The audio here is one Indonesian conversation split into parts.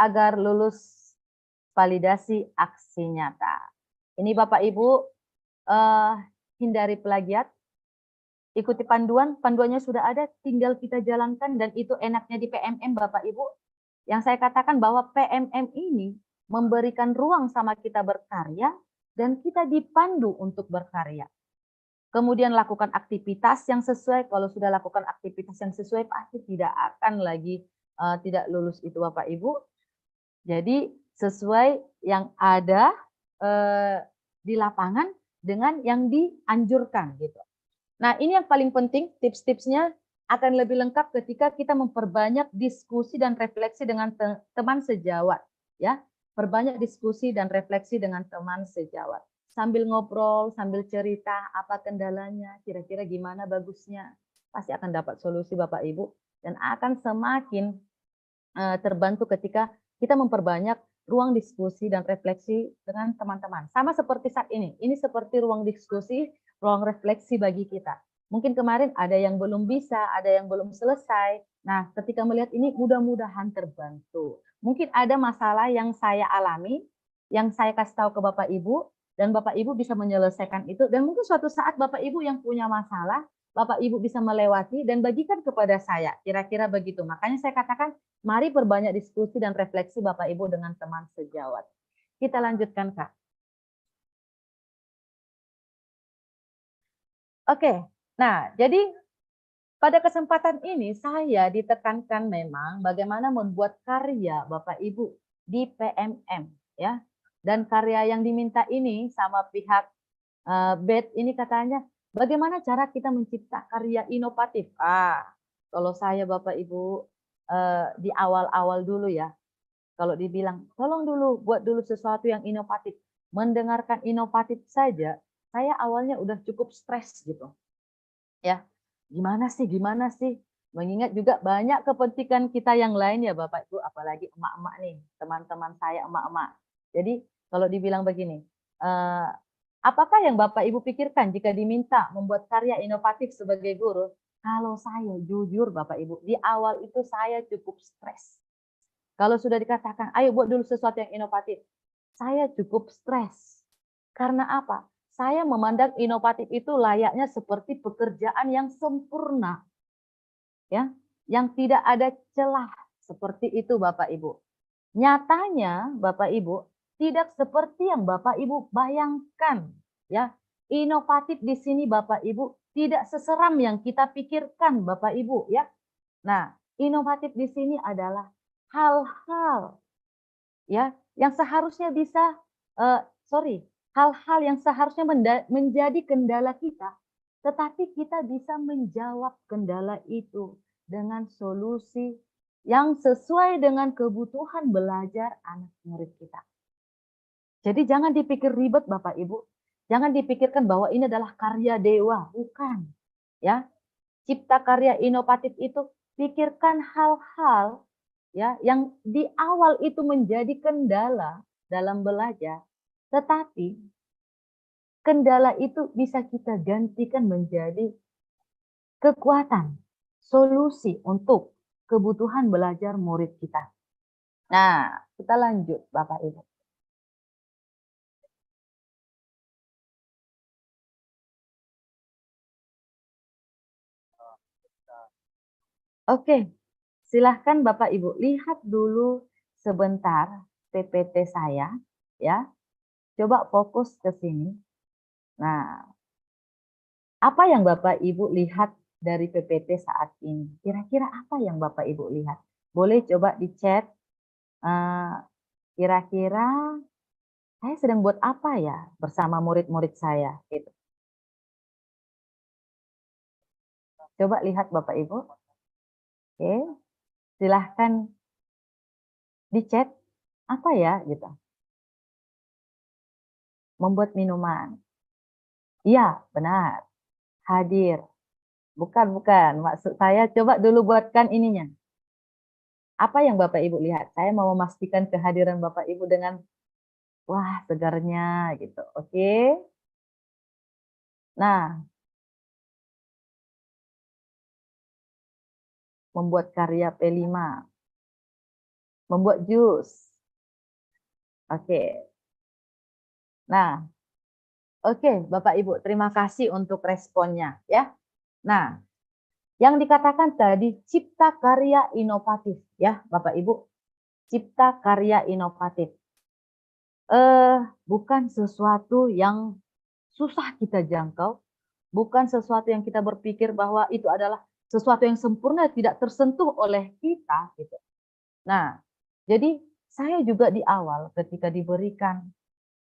agar lulus validasi aksi nyata. Ini Bapak Ibu, hindari plagiat, ikuti panduannya sudah ada, tinggal kita jalankan, dan itu enaknya di PMM Bapak Ibu. Yang saya katakan bahwa PMM ini memberikan ruang sama kita berkarya, dan kita dipandu untuk berkarya. Kemudian lakukan aktivitas yang sesuai. Kalau sudah lakukan aktivitas yang sesuai, pasti tidak akan lagi tidak lulus itu Bapak Ibu. Jadi sesuai yang ada di lapangan dengan yang dianjurkan gitu. Nah, ini yang paling penting, tips-tipsnya akan lebih lengkap ketika kita memperbanyak diskusi dan refleksi dengan teman sejawat, ya. Perbanyak diskusi dan refleksi dengan teman sejawat. Sambil ngobrol, sambil cerita apa kendalanya, kira-kira gimana bagusnya. Pasti akan dapat solusi Bapak Ibu, dan akan semakin terbantu ketika kita memperbanyak ruang diskusi dan refleksi dengan teman-teman. Sama seperti saat ini seperti ruang diskusi, ruang refleksi bagi kita. Mungkin kemarin ada yang belum bisa, ada yang belum selesai. Nah, ketika melihat ini mudah-mudahan terbantu. Mungkin ada masalah yang saya alami, yang saya kasih tahu ke Bapak Ibu, dan Bapak Ibu bisa menyelesaikan itu. Dan mungkin suatu saat Bapak Ibu yang punya masalah, Bapak Ibu bisa melewati dan bagikan kepada saya. Kira-kira begitu. Makanya saya katakan, mari perbanyak diskusi dan refleksi Bapak Ibu dengan teman sejawat. Kita lanjutkan, Kak. Oke, nah jadi pada kesempatan ini saya ditekankan memang bagaimana membuat karya Bapak Ibu di PMM, ya. Dan karya yang diminta ini sama pihak BED ini katanya, bagaimana cara kita mencipta karya inovatif? Kalau saya Bapak Ibu di awal-awal dulu ya, kalau dibilang tolong dulu buat dulu sesuatu yang inovatif, mendengarkan inovatif saja, saya awalnya udah cukup stres gitu. Ya, gimana sih? Mengingat juga banyak kepentingan kita yang lain ya Bapak Ibu, apalagi emak-emak nih, teman-teman saya emak-emak. Jadi kalau dibilang begini, apakah yang Bapak Ibu pikirkan jika diminta membuat karya inovatif sebagai guru? Kalau saya jujur Bapak Ibu, di awal itu saya cukup stres. Kalau sudah dikatakan, ayo buat dulu sesuatu yang inovatif, saya cukup stres. Karena apa? Saya memandang inovatif itu layaknya seperti pekerjaan yang sempurna, ya, yang tidak ada celah. Seperti itu Bapak Ibu. Nyatanya Bapak Ibu tidak seperti yang Bapak Ibu bayangkan, ya. Inovatif di sini Bapak Ibu tidak seseram yang kita pikirkan Bapak Ibu, ya. Nah, inovatif di sini adalah hal-hal, ya, yang seharusnya bisa hal-hal yang seharusnya menjadi kendala kita, tetapi kita bisa menjawab kendala itu dengan solusi yang sesuai dengan kebutuhan belajar anak murid kita. Jadi jangan dipikir ribet Bapak Ibu, jangan dipikirkan bahwa ini adalah karya dewa, bukan. Ya, cipta karya inovatif itu pikirkan hal-hal ya yang di awal itu menjadi kendala dalam belajar, tetapi kendala itu bisa kita gantikan menjadi kekuatan, solusi untuk kebutuhan belajar murid kita. Nah, kita lanjut Bapak Ibu. Oke, silahkan Bapak Ibu lihat dulu sebentar PPT saya, ya. Coba fokus ke sini. Nah, apa yang Bapak Ibu lihat dari PPT saat ini? Kira-kira apa yang Bapak Ibu lihat? Boleh coba di chat. Kira-kira saya sedang buat apa ya bersama murid-murid saya? Gitu. Coba lihat Bapak Ibu. Oke, silahkan di chat apa ya gitu. Membuat minuman. Iya, benar. Hadir. Bukan. Maksud saya coba dulu buatkan ininya. Apa yang Bapak Ibu lihat? Saya mau memastikan kehadiran Bapak Ibu dengan wah segarnya gitu. Oke. Nah, membuat karya P5. membuat jus. Oke. Nah, oke, Bapak Ibu, terima kasih untuk responnya ya. Nah, yang dikatakan tadi cipta karya inovatif ya, Bapak Ibu. Cipta karya inovatif. Bukan sesuatu yang susah kita jangkau, bukan sesuatu yang kita berpikir bahwa itu adalah sesuatu yang sempurna tidak tersentuh oleh kita gitu. Nah, jadi saya juga di awal ketika diberikan,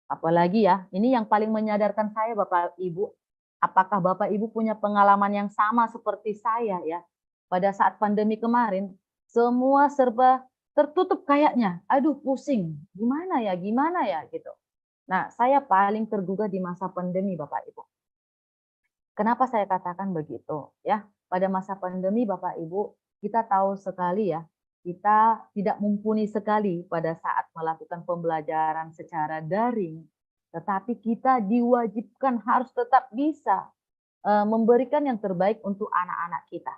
apalagi ya, ini yang paling menyadarkan saya Bapak Ibu, apakah Bapak Ibu punya pengalaman yang sama seperti saya ya? Pada saat pandemi kemarin, semua serba tertutup kayaknya. Aduh pusing, gimana ya gitu. Nah, saya paling tergugah di masa pandemi Bapak Ibu. Kenapa saya katakan begitu? Ya, pada masa pandemi Bapak Ibu, kita tahu sekali ya, kita tidak mumpuni sekali pada saat melakukan pembelajaran secara daring, tetapi kita diwajibkan harus tetap bisa memberikan yang terbaik untuk anak-anak kita.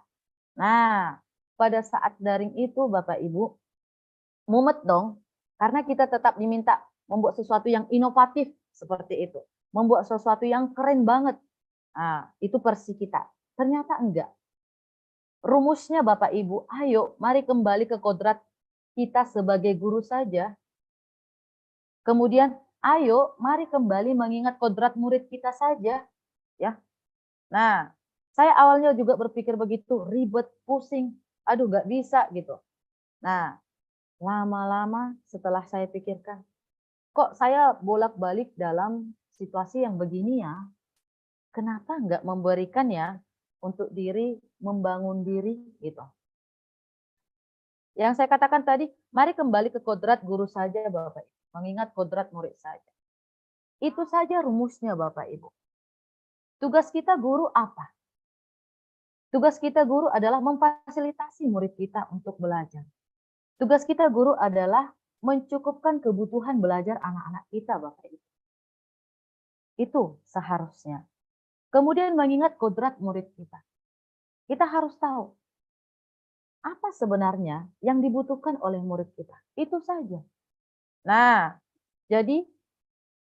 Nah, pada saat daring itu Bapak Ibu, mumet dong, karena kita tetap diminta membuat sesuatu yang inovatif seperti itu, membuat sesuatu yang keren banget. Nah, itu versi kita. Ternyata enggak. Rumusnya Bapak Ibu, ayo mari kembali ke kodrat kita sebagai guru saja. Kemudian, ayo mari kembali mengingat kodrat murid kita saja, ya. Nah, saya awalnya juga berpikir begitu, ribet, pusing, aduh nggak bisa gitu. Nah, lama-lama setelah saya pikirkan, kok saya bolak-balik dalam situasi yang begini ya? Kenapa nggak memberikan ya untuk diri, membangun diri gitu. Yang saya katakan tadi, mari kembali ke kodrat guru saja Bapak Ibu, mengingat kodrat murid saja. Itu saja rumusnya Bapak Ibu. Tugas kita guru apa? Tugas kita guru adalah memfasilitasi murid kita untuk belajar. Tugas kita guru adalah mencukupkan kebutuhan belajar anak-anak kita Bapak Ibu. Itu seharusnya. Kemudian mengingat kodrat murid kita. Kita harus tahu apa sebenarnya yang dibutuhkan oleh murid kita. Itu saja. Nah, jadi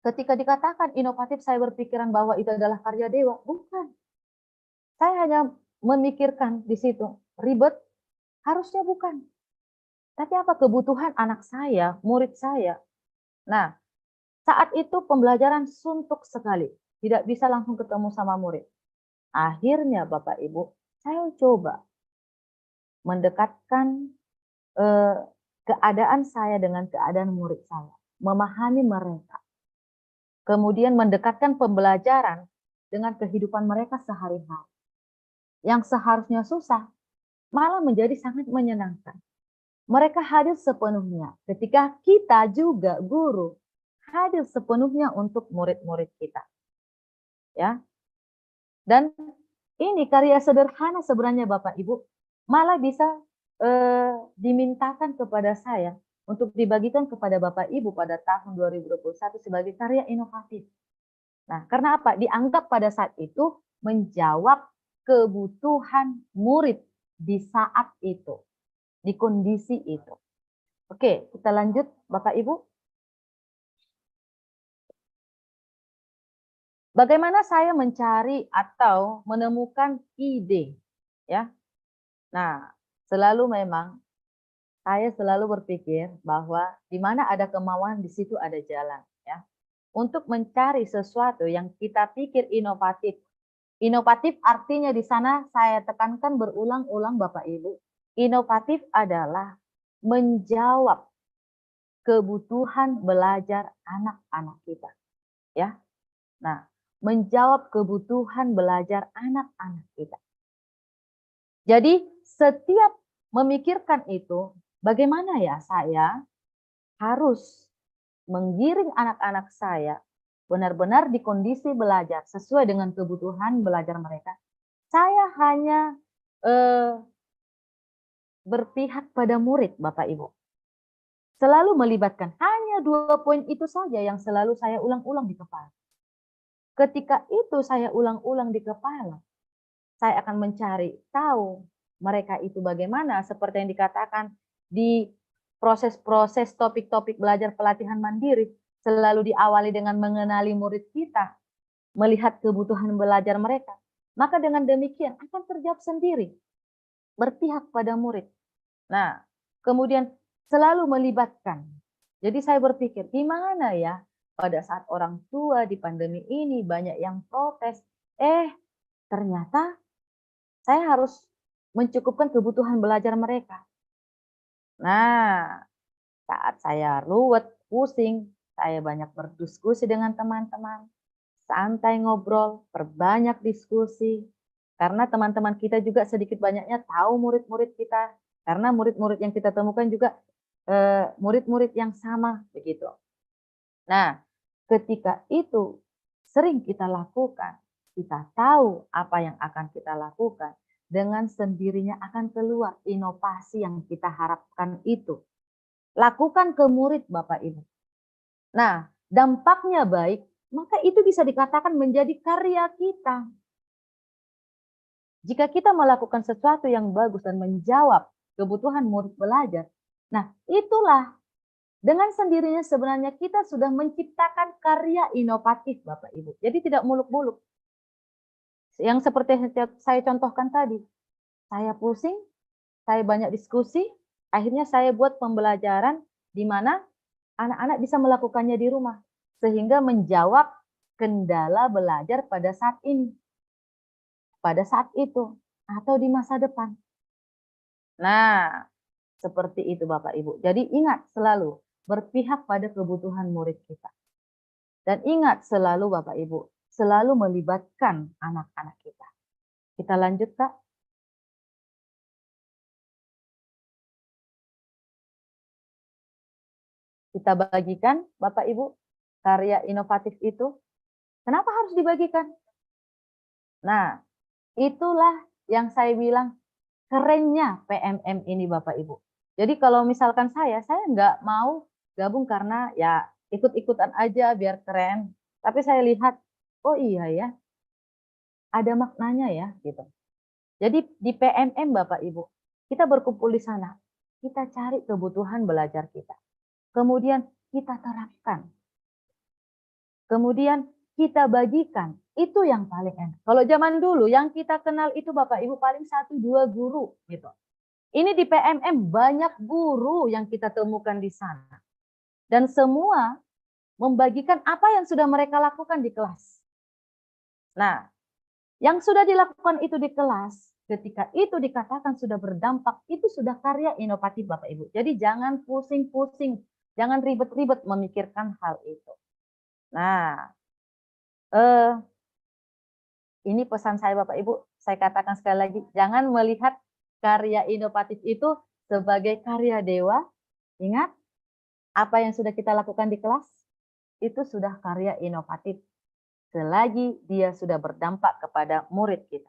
ketika dikatakan inovatif, saya berpikiran bahwa itu adalah karya dewa. Bukan. Saya hanya memikirkan di situ. Ribet? Harusnya bukan. Tapi apa kebutuhan anak saya, murid saya? Nah, saat itu pembelajaran suntuk sekali. Tidak bisa langsung ketemu sama murid. Akhirnya Bapak Ibu, saya coba mendekatkan keadaan saya dengan keadaan murid saya. Memahami mereka. Kemudian mendekatkan pembelajaran dengan kehidupan mereka sehari-hari. Yang seharusnya susah, malah menjadi sangat menyenangkan. Mereka hadir sepenuhnya ketika kita juga guru hadir sepenuhnya untuk murid-murid kita. Ya. Dan ini karya sederhana sebenarnya Bapak Ibu, malah bisa dimintakan kepada saya untuk dibagikan kepada Bapak Ibu pada tahun 2021 sebagai karya inovatif. Nah, karena apa? Dianggap pada saat itu menjawab kebutuhan murid di saat itu, di kondisi itu. Oke, kita lanjut Bapak Ibu. Bagaimana saya mencari atau menemukan ide, ya? Nah, saya selalu berpikir bahwa di mana ada kemauan di situ ada jalan, ya. Untuk mencari sesuatu yang kita pikir inovatif. Inovatif artinya di sana saya tekankan berulang-ulang Bapak Ibu. Inovatif adalah menjawab kebutuhan belajar anak-anak kita, ya. Nah, menjawab kebutuhan belajar anak-anak kita. Jadi setiap memikirkan itu, bagaimana ya saya harus menggiring anak-anak saya benar-benar di kondisi belajar sesuai dengan kebutuhan belajar mereka. Saya hanya berpihak pada murid, Bapak Ibu. Selalu melibatkan hanya 2 poin itu saja yang selalu saya ulang-ulang di kepala. Ketika itu saya ulang-ulang di kepala, saya akan mencari tahu mereka itu bagaimana, seperti yang dikatakan di proses-proses topik-topik belajar pelatihan mandiri selalu diawali dengan mengenali murid kita, melihat kebutuhan belajar mereka, maka dengan demikian akan terjawab sendiri, berpihak pada murid. Nah, kemudian selalu melibatkan. Jadi saya berpikir, gimana ya pada saat orang tua di pandemi ini banyak yang protes, ternyata saya harus mencukupkan kebutuhan belajar mereka. Nah, saat saya ruwet, pusing, saya banyak berdiskusi dengan teman-teman, santai ngobrol, perbanyak diskusi. Karena teman-teman kita juga sedikit banyaknya tahu murid-murid kita. Karena murid-murid yang kita temukan juga murid-murid yang sama begitu. Nah, ketika itu sering kita lakukan, kita tahu apa yang akan kita lakukan, dengan sendirinya akan keluar inovasi yang kita harapkan itu. Lakukan ke murid Bapak Ibu. Nah, dampaknya baik, maka itu bisa dikatakan menjadi karya kita. Jika kita melakukan sesuatu yang bagus dan menjawab kebutuhan murid belajar, nah itulah dengan sendirinya sebenarnya kita sudah menciptakan karya inovatif Bapak Ibu. Jadi tidak muluk-muluk. Yang seperti saya contohkan tadi, saya pusing, saya banyak diskusi, akhirnya saya buat pembelajaran di mana anak-anak bisa melakukannya di rumah, sehingga menjawab kendala belajar pada saat ini, pada saat itu, atau di masa depan. Nah, seperti itu Bapak Ibu. Jadi ingat selalu berpihak pada kebutuhan murid kita. Dan ingat selalu Bapak Ibu, selalu melibatkan anak-anak kita. Kita lanjut Kak. Kita bagikan Bapak Ibu karya inovatif itu. Kenapa harus dibagikan? Nah, itulah yang saya bilang kerennya PMM ini Bapak Ibu. Jadi kalau misalkan saya nggak mau gabung karena ya ikut-ikutan aja biar keren. Tapi saya lihat, oh iya ya, ada maknanya ya gitu. Jadi di PMM Bapak Ibu, kita berkumpul di sana, kita cari kebutuhan belajar kita. Kemudian kita terapkan. Kemudian kita bagikan. Itu yang paling enak. Kalau zaman dulu yang kita kenal itu Bapak Ibu paling 1-2 guru gitu. Ini di PMM banyak guru yang kita temukan di sana. Dan semua membagikan apa yang sudah mereka lakukan di kelas. Nah, yang sudah dilakukan itu di kelas, ketika itu dikatakan sudah berdampak, itu sudah karya inovatif Bapak Ibu. Jadi jangan pusing-pusing, jangan ribet-ribet memikirkan hal itu. Nah, ini pesan saya Bapak Ibu, saya katakan sekali lagi, jangan melihat karya inovatif itu sebagai karya dewa. Ingat, apa yang sudah kita lakukan di kelas, itu sudah karya inovatif. Selagi dia sudah berdampak kepada murid kita.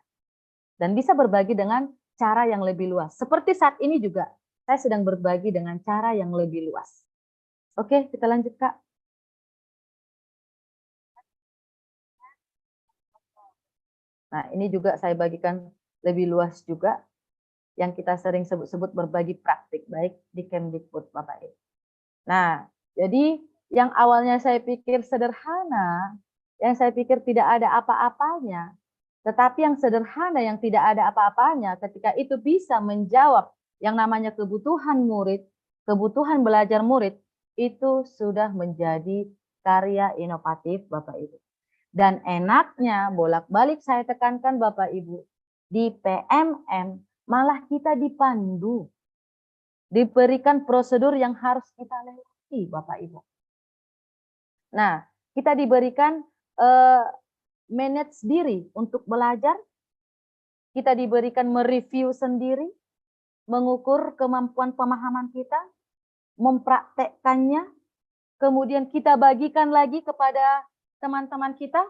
Dan bisa berbagi dengan cara yang lebih luas. Seperti saat ini juga, saya sedang berbagi dengan cara yang lebih luas. Oke, kita lanjut Kak. Nah, ini juga saya bagikan lebih luas juga, yang kita sering sebut-sebut berbagi praktik, baik di Kemdikbud Bapak Ibu. Nah, jadi yang awalnya saya pikir sederhana, yang saya pikir tidak ada apa-apanya, tetapi yang sederhana yang tidak ada apa-apanya ketika itu bisa menjawab yang namanya kebutuhan murid, kebutuhan belajar murid, itu sudah menjadi karya inovatif Bapak Ibu. Dan enaknya bolak-balik saya tekankan Bapak Ibu, di PMM malah kita dipandu, diberikan prosedur yang harus kita lewati Bapak Ibu. Nah, kita diberikan manage diri untuk belajar, kita diberikan mereview sendiri, mengukur kemampuan pemahaman kita, mempraktekkannya, kemudian kita bagikan lagi kepada teman-teman kita,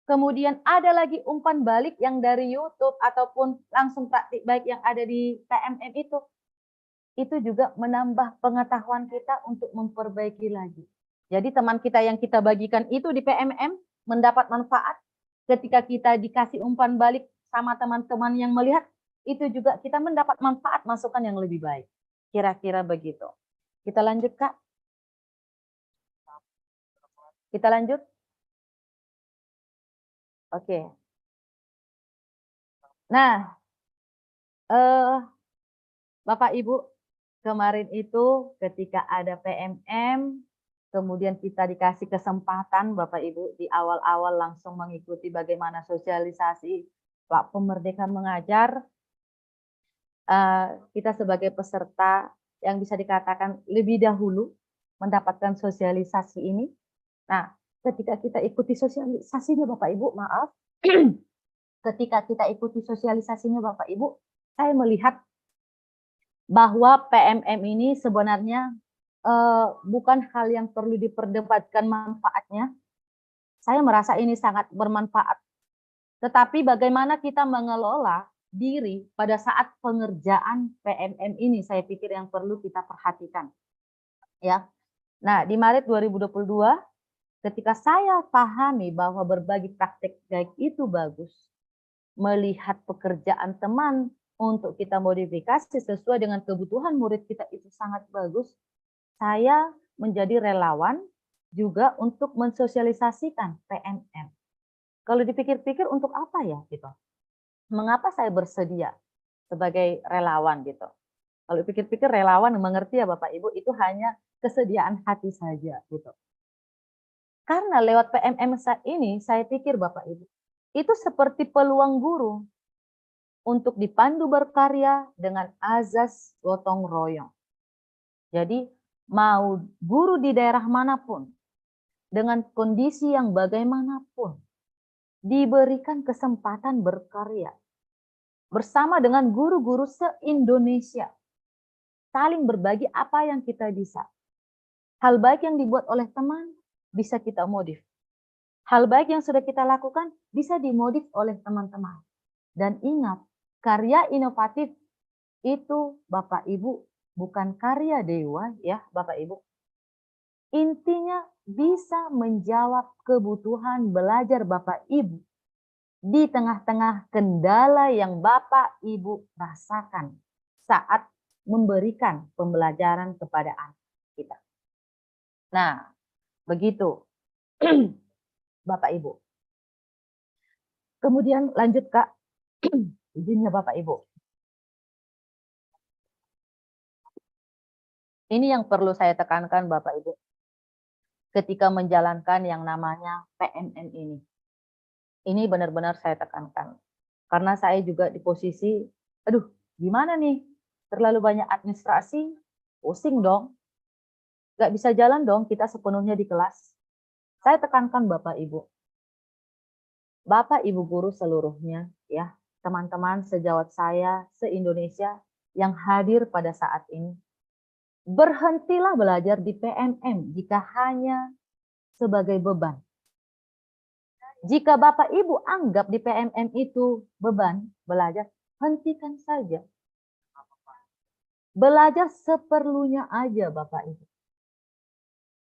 kemudian ada lagi umpan balik yang dari YouTube ataupun langsung praktik baik yang ada di PMM itu juga menambah pengetahuan kita untuk memperbaiki lagi. Jadi teman kita yang kita bagikan itu di PMM mendapat manfaat, ketika kita dikasih umpan balik sama teman-teman yang melihat, itu juga kita mendapat manfaat masukan yang lebih baik. Kira-kira begitu. Kita lanjut, Kak. Kita lanjut. Oke. Nah, Bapak Ibu, kemarin itu ketika ada PMM, kemudian kita dikasih kesempatan Bapak Ibu di awal-awal langsung mengikuti bagaimana sosialisasi Pak Pemerdeka Mengajar. Kita sebagai peserta yang bisa dikatakan lebih dahulu mendapatkan sosialisasi ini. Nah, ketika kita ikuti sosialisasinya Bapak Ibu, maaf, ketika kita ikuti sosialisasinya Bapak Ibu, saya melihat bahwa PMM ini sebenarnya bukan hal yang perlu diperdebatkan manfaatnya. Saya merasa ini sangat bermanfaat. Tetapi bagaimana kita mengelola diri pada saat pengerjaan PMM ini, saya pikir yang perlu kita perhatikan. Ya. Nah, di Maret 2022, ketika saya pahami bahwa berbagi praktek baik itu bagus, melihat pekerjaan teman untuk kita modifikasi sesuai dengan kebutuhan murid kita itu sangat bagus, saya menjadi relawan juga untuk mensosialisasikan PMM. Kalau dipikir-pikir untuk apa ya gitu? Mengapa saya bersedia sebagai relawan gitu? Kalau pikir-pikir relawan mengerti ya Bapak Ibu itu hanya kesediaan hati saja gitu. Karena lewat PMM ini saya pikir Bapak Ibu itu seperti peluang guru untuk dipandu berkarya dengan azas gotong royong. Jadi mau guru di daerah manapun dengan kondisi yang bagaimanapun diberikan kesempatan berkarya bersama dengan guru-guru se-Indonesia, saling berbagi apa yang kita bisa. Hal baik yang dibuat oleh teman bisa kita modif. Hal baik yang sudah kita lakukan bisa dimodif oleh teman-teman. Dan ingat, karya inovatif itu Bapak Ibu bukan karya dewa ya Bapak Ibu. Intinya bisa menjawab kebutuhan belajar Bapak Ibu di tengah-tengah kendala yang Bapak Ibu rasakan saat memberikan pembelajaran kepada anak kita. Nah, begitu Bapak Ibu. Kemudian lanjut Kak, izinnya Bapak Ibu. Ini yang perlu saya tekankan Bapak Ibu ketika menjalankan yang namanya PMM ini. Ini benar-benar saya tekankan. Karena saya juga di posisi, aduh gimana nih, terlalu banyak administrasi, pusing dong. Gak bisa jalan dong kita sepenuhnya di kelas. Saya tekankan Bapak Ibu. Bapak Ibu guru seluruhnya, ya teman-teman sejawat saya se-Indonesia yang hadir pada saat ini. Berhentilah belajar di PMM jika hanya sebagai beban. Jika Bapak Ibu anggap di PMM itu beban belajar, hentikan saja. Belajar seperlunya aja Bapak Ibu.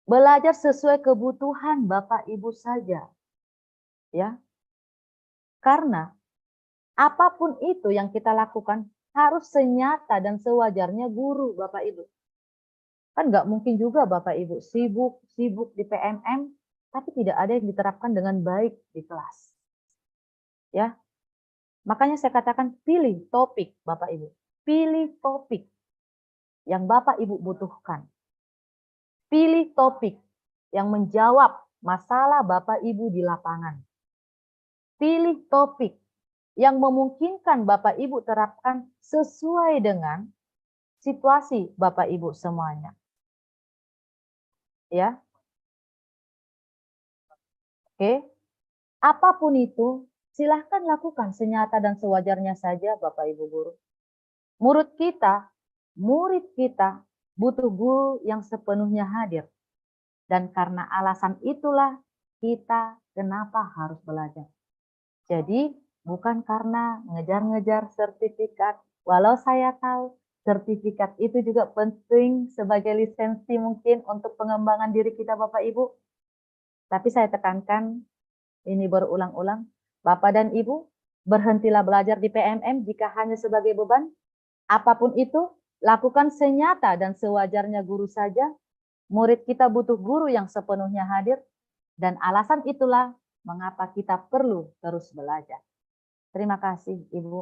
Belajar sesuai kebutuhan Bapak Ibu saja. Ya. Karena apapun itu yang kita lakukan harus senyata dan sewajarnya guru Bapak Ibu. Kan nggak mungkin juga Bapak Ibu sibuk di PMM, tapi tidak ada yang diterapkan dengan baik di kelas. Ya, makanya saya katakan pilih topik Bapak Ibu. Pilih topik yang Bapak Ibu butuhkan. Pilih topik yang menjawab masalah Bapak Ibu di lapangan. Pilih topik yang memungkinkan Bapak Ibu terapkan sesuai dengan situasi Bapak Ibu semuanya. Ya. Oke. Apapun itu, silahkan lakukan senyata dan sewajarnya saja Bapak Ibu guru. Murid kita butuh guru yang sepenuhnya hadir. Dan karena alasan itulah kita kenapa harus belajar. Jadi bukan karena ngejar-ngejar sertifikat, walau saya tahu sertifikat itu juga penting sebagai lisensi mungkin untuk pengembangan diri kita Bapak Ibu. Tapi saya tekankan ini berulang-ulang, Bapak dan Ibu berhentilah belajar di PMM jika hanya sebagai beban. Apapun itu, Lakukan senyata dan sewajarnya guru saja. Murid kita butuh guru yang sepenuhnya hadir, dan alasan itulah mengapa kita perlu terus belajar. Terima kasih, Ibu.